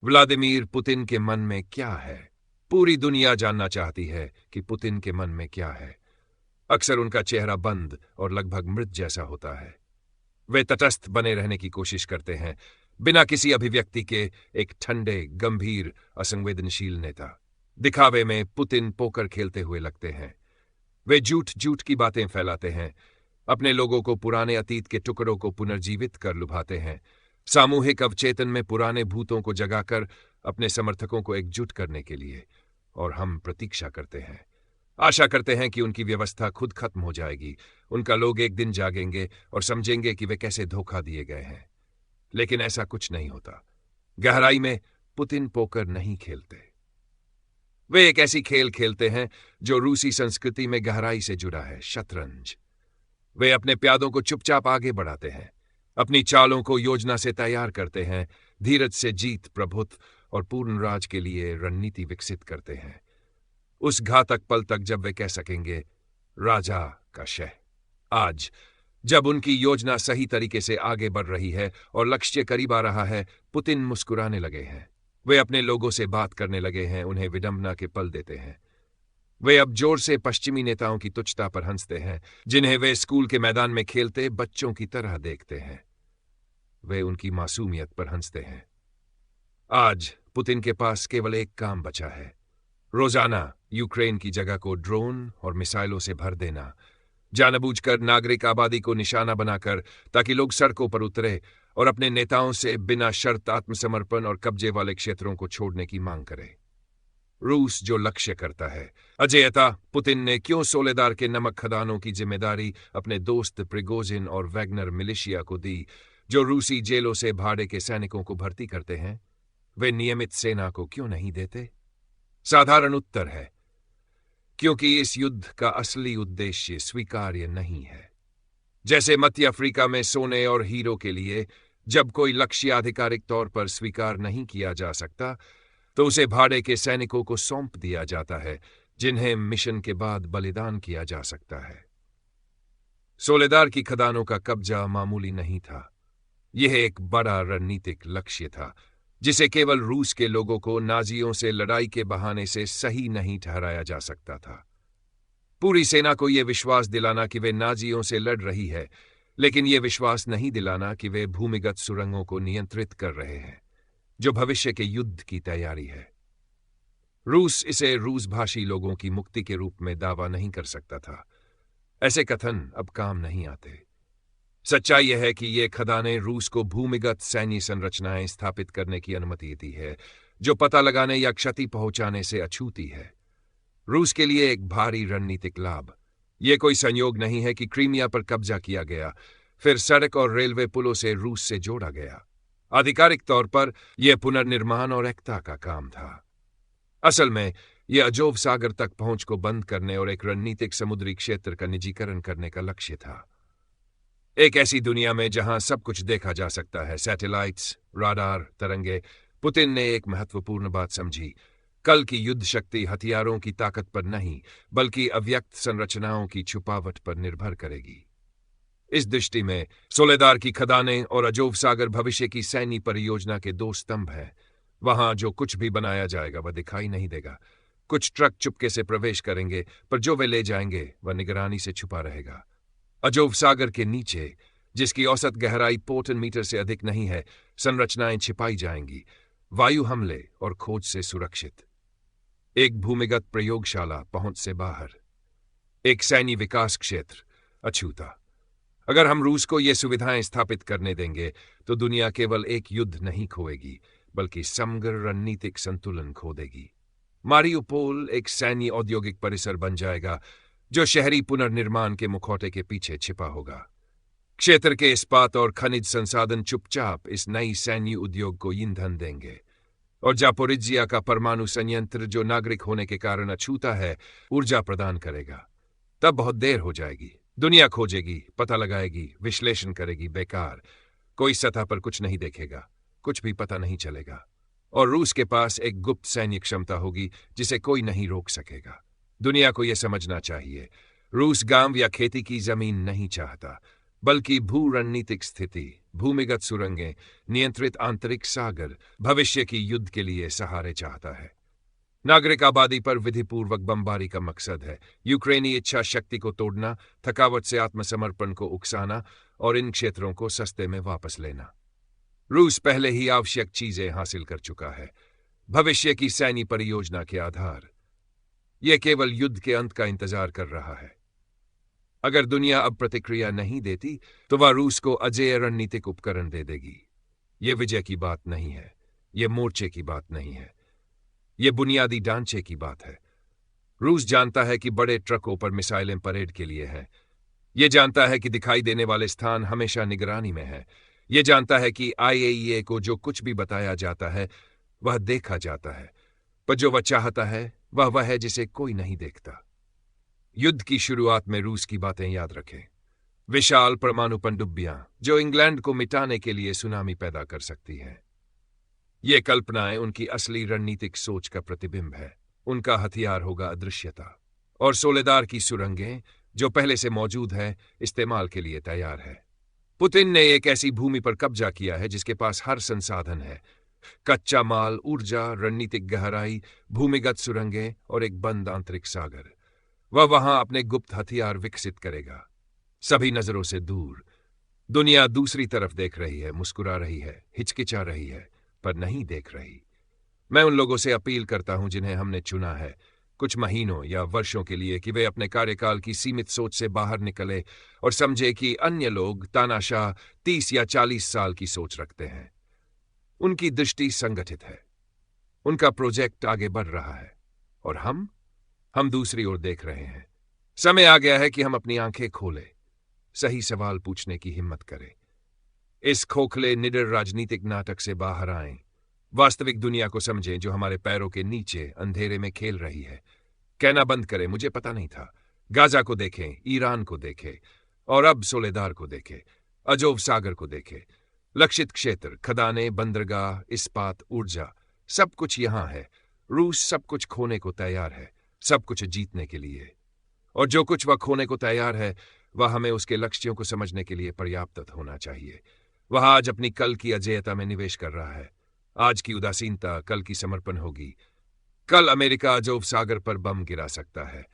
Vladimir Putin के मन में क्या है? पूरी दुनिया जानना चाहती है कि पुतिन के मन में क्या है। अक्सर उनका चेहरा बंद और लगभग मृत जैसा होता है। वे तटस्थ बने रहने की कोशिश करते हैं, बिना किसी अभिव्यक्ति के, एक ठंडे, गंभीर, असंवेदनशील नेता। दिखावे में पुतिन पोकर खेलते हुए लगते हैं। वे झूठ झूठ की बातें फैलाते हैं, अपने लोगों को पुराने अतीत के टुकड़ों को पुनर्जीवित कर लुभाते हैं, सामूहिक अवचेतन में पुराने भूतों को जगाकर अपने समर्थकों को एकजुट करने के लिए। और हम प्रतीक्षा करते हैं, आशा करते हैं कि उनकी व्यवस्था खुद खत्म हो जाएगी, उनका लोग एक दिन जागेंगे और समझेंगे कि वे कैसे धोखा दिए गए हैं। लेकिन ऐसा कुछ नहीं होता। गहराई में पुतिन पोकर नहीं खेलते। वे एक ऐसी खेल खेलते हैं जो रूसी संस्कृति में गहराई से जुड़ा है, शतरंज। वे अपने प्यादों को चुपचाप आगे बढ़ाते हैं, अपनी चालों को योजना से तैयार करते हैं, धीरज से जीत, प्रभुत्व और पूर्ण राज के लिए रणनीति विकसित करते हैं। उस घातक पल तक जब वे कह सकेंगे, राजा का शह। आज, जब उनकी योजना सही तरीके से आगे बढ़ रही है और लक्ष्य करीब आ रहा है, पुतिन मुस्कुराने लगे हैं। वे अपने लोगों से बात करने लगे हैं, उन्हें विडंबना के पल देते हैं। वे अब जोर से पश्चिमी नेताओं की तुच्छता पर हंसते हैं, जिन्हें वे स्कूल के मैदान में खेलते बच्चों की तरह देखते हैं। वे उनकी मासूमियत पर हंसते हैं। आज पुतिन के पास केवल एक काम बचा है, रोजाना यूक्रेन की जगह को ड्रोन और मिसाइलों से भर देना, जानबूझकर नागरिक आबादी को निशाना बनाकर, ताकि लोग सड़कों पर उतरे और अपने नेताओं से बिना शर्त आत्मसमर्पण और कब्जे वाले क्षेत्रों को छोड़ने की मांग करे। रूस जो लक्ष्य करता है, अजेयता, पुतिन ने क्यों सोलेदार के नमक खदानों की जिम्मेदारी अपने दोस्त प्रिगोजिन और वैगनर मिलिशिया को दी, जो रूसी जेलों से भाड़े के सैनिकों को भर्ती करते हैं? वे नियमित सेना को क्यों नहीं देते? साधारण उत्तर है, क्योंकि इस युद्ध का असली उद्देश्य स्वीकार्य नहीं है। जैसे मध्य अफ्रीका में सोने और हीरो के लिए जब कोई लक्ष्य आधिकारिक तौर पर स्वीकार नहीं किया जा सकता, तो उसे भाड़े के सैनिकों को सौंप दिया जाता है, जिन्हें मिशन के बाद बलिदान किया जा सकता है। सोलेदार की खदानों का कब्जा मामूली नहीं था। यह एक बड़ा रणनीतिक लक्ष्य था, जिसे केवल रूस के लोगों को नाजियों से लड़ाई के बहाने से सही नहीं ठहराया जा सकता था। पूरी सेना को यह विश्वास दिलाना कि वे नाजियों से लड़ रही है, लेकिन यह विश्वास नहीं दिलाना कि वे भूमिगत सुरंगों को नियंत्रित कर रहे हैं, जो भविष्य के युद्ध की तैयारी है। रूस इसे रूस भाषी लोगों की मुक्ति के रूप में दावा नहीं कर सकता था। ऐसे कथन अब काम नहीं आते। सच्चाई यह है कि ये खदानें रूस को भूमिगत सैन्य संरचनाएं स्थापित करने की अनुमति देती है, जो पता लगाने या क्षति पहुंचाने से अछूती है। रूस के लिए एक भारी रणनीतिक लाभ। यह कोई संयोग नहीं है कि क्रीमिया पर कब्जा किया गया, फिर सड़क और रेलवे पुलों से रूस से जोड़ा गया। आधिकारिक तौर पर यह पुनर्निर्माण और एकता का काम था। असल में यह अजोव सागर तक पहुंच को बंद करने और एक रणनीतिक समुद्री क्षेत्र का निजीकरण करने का लक्ष्य था। एक ऐसी दुनिया में जहां सब कुछ देखा जा सकता है, सैटेलाइट्स, राडार, तरंगे, पुतिन ने एक महत्वपूर्ण बात समझी। कल की युद्ध शक्ति हथियारों की ताकत पर नहीं, बल्कि अव्यक्त संरचनाओं की छुपावट पर निर्भर करेगी। इस दृष्टि में सोलेदार की खदानें और अजोव सागर भविष्य की सैन्य परियोजना के दो स्तंभ हैं। वहां जो कुछ भी बनाया जाएगा वह दिखाई नहीं देगा। कुछ ट्रक चुपके से प्रवेश करेंगे, पर जो वे ले जाएंगे वह निगरानी से छुपा रहेगा। अजोव सागर के नीचे, जिसकी औसत गहराई 4 मीटर से अधिक नहीं है, संरचनाएं छिपाई जाएंगी, वायु हमले और खोज से सुरक्षित। एक भूमिगत प्रयोगशाला पहुंच से बाहर, एक सैन्य विकास क्षेत्र अछूता। अगर हम रूस को ये सुविधाएं स्थापित करने देंगे, तो दुनिया केवल एक युद्ध नहीं खोएगी, बल्कि समग्र रणनीतिक संतुलन खो देगी। मारियुपोल एक सैन्य औद्योगिक परिसर बन जाएगा, जो शहरी पुनर्निर्माण के मुखौटे के पीछे छिपा होगा। क्षेत्र के इस्पात और खनिज संसाधन चुपचाप इस नई सैन्य उद्योग को ईंधन देंगे, और जापोरिजिया का परमाणु संयंत्र, जो नागरिक होने के कारण अछूता है, ऊर्जा प्रदान करेगा। तब बहुत देर हो जाएगी। दुनिया खोजेगी, पता लगाएगी, विश्लेषण करेगी, बेकार। कोई सतह पर कुछ नहीं देखेगा, कुछ भी पता नहीं चलेगा। और रूस के पास एक गुप्त सैन्य क्षमता होगी जिसे कोई नहीं रोक सकेगा। दुनिया को यह समझना चाहिए, रूस गांव या खेती की जमीन नहीं चाहता, बल्कि भू रणनीतिक स्थिति, भूमिगत सुरंगें, नियंत्रित आंतरिक सागर भविष्य की युद्ध के लिए सहारे चाहता है। नागरिक आबादी पर विधिपूर्वक बमबारी का मकसद है यूक्रेनी इच्छा शक्ति को तोड़ना, थकावट से आत्मसमर्पण को उकसाना और इन क्षेत्रों को सस्ते में वापस लेना। रूस पहले ही आवश्यक चीजें हासिल कर चुका है भविष्य की सैन्य परियोजना के आधार। यह केवल युद्ध के अंत का इंतजार कर रहा है। अगर दुनिया अब प्रतिक्रिया नहीं देती तो वह रूस को अजेय रणनीतिक उपकरण दे देगी। यह विजय की बात नहीं है, यह मोर्चे की बात नहीं है, यह बुनियादी ढांचे की बात है। रूस जानता है कि बड़े ट्रकों पर मिसाइलें परेड के लिए हैं। यह जानता है कि दिखाई देने वाले स्थान हमेशा निगरानी में है। यह जानता है कि IAEA को जो कुछ भी बताया जाता है वह देखा जाता है, पर जो वह चाहता है वह है जिसे कोई नहीं देखता। युद्ध की शुरुआत में रूस की बातें याद रखें। विशाल परमाणु पनडुब्बियां जो इंग्लैंड को मिटाने के लिए सुनामी पैदा कर सकती हैं। ये कल्पनाएं उनकी असली रणनीतिक सोच का प्रतिबिंब है। उनका हथियार होगा अदृश्यता और सोलेदार की सुरंगें जो पहले से मौजूद है, इस्तेमाल के लिए तैयार है। पुतिन ने एक ऐसी भूमि पर कब्जा किया है जिसके पास हर संसाधन है, कच्चा माल, ऊर्जा, रणनीतिक गहराई, भूमिगत सुरंगें और एक बंद आंतरिक सागर। वह वहां अपने गुप्त हथियार विकसित करेगा, सभी नजरों से दूर। दुनिया दूसरी तरफ देख रही है, मुस्कुरा रही है, हिचकिचा रही है, पर नहीं देख रही। मैं उन लोगों से अपील करता हूं जिन्हें हमने चुना है कुछ महीनों या वर्षों के लिए कि वे अपने कार्यकाल की सीमित सोच से बाहर निकले और समझे कि अन्य लोग तानाशाह 30 या 40 साल की सोच रखते हैं। उनकी दृष्टि संगठित है, उनका प्रोजेक्ट आगे बढ़ रहा है और हम दूसरी ओर देख रहे हैं। समय आ गया है कि हम अपनी आंखें खोलें, सही सवाल पूछने की हिम्मत करें, इस खोखले निडर राजनीतिक नाटक से बाहर आएं, वास्तविक दुनिया को समझें जो हमारे पैरों के नीचे अंधेरे में खेल रही है। कहना बंद करें मुझे पता नहीं था। गाजा को देखें, ईरान को देखें और अब सोलेदार को देखें, अजोव सागर को देखें। लक्षित क्षेत्र, खदानें, बंदरगाह, इस्पात, ऊर्जा, सब कुछ यहां है। रूस सब कुछ खोने को तैयार है, सब कुछ जीतने के लिए। और जो कुछ वह खोने को तैयार है वह हमें उसके लक्ष्यों को समझने के लिए पर्याप्त होना चाहिए। वह आज अपनी कल की अजेयता में निवेश कर रहा है। आज की उदासीनता कल की समर्पण होगी। कल अमेरिका अजोव सागर पर बम गिरा सकता है,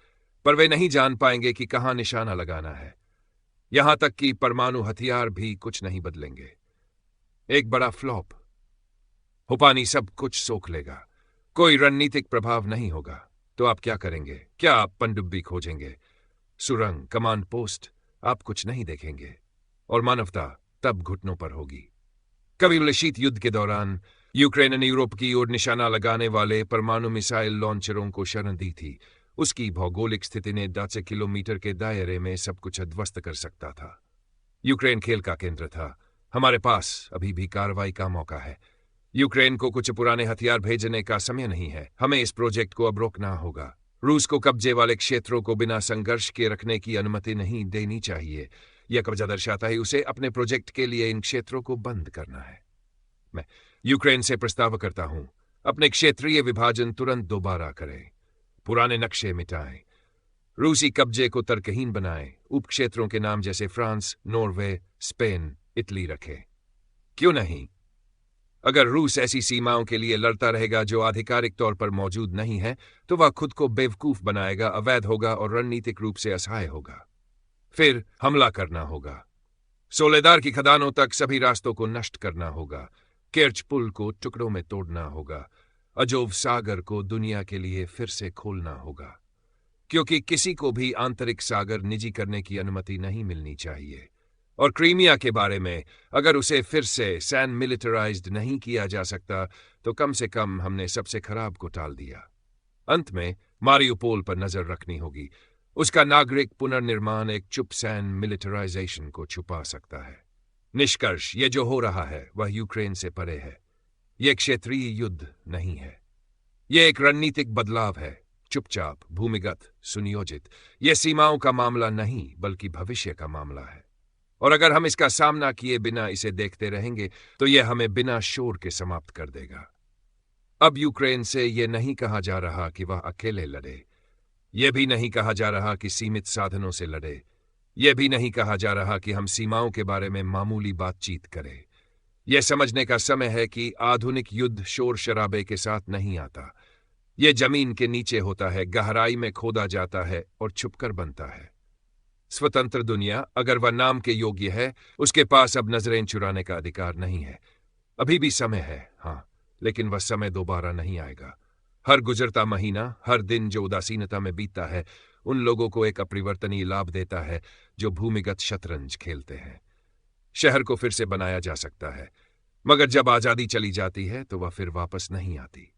पर वे नहीं जान पाएंगे कि कहां निशाना लगाना है। यहां तक कि परमाणु हथियार भी कुछ नहीं बदलेंगे। एक बड़ा फ्लॉप, हुपानी सब कुछ सोख लेगा, कोई रणनीतिक प्रभाव नहीं होगा। तो आप क्या करेंगे? क्या आप पनडुब्बी खोजेंगे, सुरंग, कमांड पोस्ट? आप कुछ नहीं देखेंगे और मानवता तब घुटनों पर होगी। कभी शीत युद्ध के दौरान यूक्रेन ने यूरोप की ओर निशाना लगाने वाले परमाणु मिसाइल लॉन्चरों को शरण दी थी। उसकी भौगोलिक स्थिति ने 10 किलोमीटर के दायरे में सब कुछ ध्वस्त कर सकता था। यूक्रेन खेल का केंद्र था। हमारे पास अभी भी कार्रवाई का मौका है। यूक्रेन को कुछ पुराने हथियार भेजने का समय नहीं है। हमें इस प्रोजेक्ट को अब रोकना होगा। रूस को कब्जे वाले क्षेत्रों को बिना संघर्ष के रखने की अनुमति नहीं देनी चाहिए। यह कब्जा दर्शाता है उसे अपने प्रोजेक्ट के लिए इन क्षेत्रों को बंद करना है। मैं यूक्रेन से प्रस्ताव करता हूं, अपने क्षेत्रीय विभाजन तुरंत दोबारा करें, पुराने नक्शे मिटाएं, रूसी कब्जे को तर्कहीन बनाएं, उपक्षेत्रों के नाम जैसे फ्रांस, नॉर्वे, स्पेन, इटली रखें। क्यों नहीं? अगर रूस ऐसी सीमाओं के लिए लड़ता रहेगा जो आधिकारिक तौर पर मौजूद नहीं है, तो वह खुद को बेवकूफ बनाएगा, अवैध होगा और रणनीतिक रूप से असहाय होगा। फिर हमला करना होगा। सोलेदार की खदानों तक सभी रास्तों को नष्ट करना होगा। केर्च पुल को टुकड़ों में तोड़ना होगा। अजोव सागर को दुनिया के लिए फिर से खोलना होगा, क्योंकि किसी को भी आंतरिक सागर निजी करने की अनुमति नहीं मिलनी चाहिए। और क्रीमिया के बारे में, अगर उसे फिर से सैन मिलिटराइज्ड नहीं किया जा सकता तो कम से कम हमने सबसे खराब को टाल दिया। अंत में मारियुपोल पर नजर रखनी होगी। उसका नागरिक पुनर्निर्माण एक चुप सैन मिलिटराइजेशन को छुपा सकता है। निष्कर्ष, ये जो हो रहा है वह यूक्रेन से परे है। यह क्षेत्रीय युद्ध नहीं है, यह एक रणनीतिक बदलाव है, चुपचाप, भूमिगत, सुनियोजित। यह सीमाओं का मामला नहीं बल्कि भविष्य का मामला है। और अगर हम इसका सामना किए बिना इसे देखते रहेंगे तो यह हमें बिना शोर के समाप्त कर देगा। अब यूक्रेन से यह नहीं कहा जा रहा कि वह अकेले लड़े, यह भी नहीं कहा जा रहा कि सीमित साधनों से लड़े। यह भी नहीं कहा जा रहा कि हम सीमाओं के बारे में मामूली बातचीत करें। यह समझने का समय है कि आधुनिक युद्ध शोर शराबे के साथ नहीं आता। यह जमीन के नीचे होता है, गहराई में खोदा जाता है और छुपकर बनता है। स्वतंत्र दुनिया, अगर वह नाम के योग्य है, उसके पास अब नजरें चुराने का अधिकार नहीं है। अभी भी समय है, हाँ, लेकिन वह समय दोबारा नहीं आएगा। हर गुजरता महीना, हर दिन जो उदासीनता में बीतता है, उन लोगों को एक अपरिवर्तनीय लाभ देता है जो भूमिगत शतरंज खेलते हैं। शहर को फिर से बनाया जा सकता है, मगर जब आजादी चली जाती है तो वह फिर वापस नहीं आती।